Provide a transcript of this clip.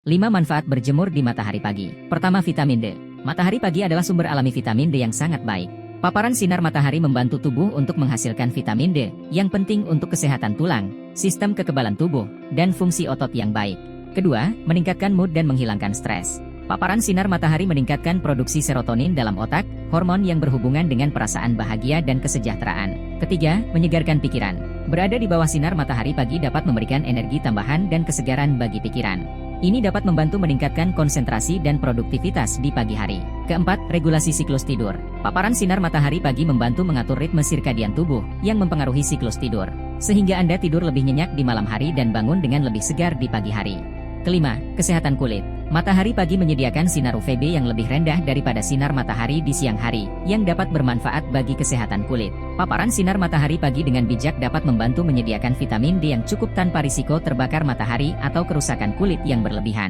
5 manfaat berjemur di matahari pagi. Pertama, vitamin D. Matahari pagi adalah sumber alami vitamin D yang sangat baik. Paparan sinar matahari membantu tubuh untuk menghasilkan vitamin D, yang penting untuk kesehatan tulang, sistem kekebalan tubuh, dan fungsi otot yang baik. Kedua, meningkatkan mood dan menghilangkan stres. Paparan sinar matahari meningkatkan produksi serotonin dalam otak, hormon yang berhubungan dengan perasaan bahagia dan kesejahteraan. Ketiga, menyegarkan pikiran. Berada di bawah sinar matahari pagi dapat memberikan energi tambahan dan kesegaran bagi pikiran. Ini dapat membantu meningkatkan konsentrasi dan produktivitas di pagi hari. Keempat, regulasi siklus tidur. Paparan sinar matahari pagi membantu mengatur ritme sirkadian tubuh yang mempengaruhi siklus tidur, sehingga Anda tidur lebih nyenyak di malam hari dan bangun dengan lebih segar di pagi hari. Kelima, kesehatan kulit. Matahari pagi menyediakan sinar UVB yang lebih rendah daripada sinar matahari di siang hari, yang dapat bermanfaat bagi kesehatan kulit. Paparan sinar matahari pagi dengan bijak dapat membantu menyediakan vitamin D yang cukup tanpa risiko terbakar matahari atau kerusakan kulit yang berlebihan.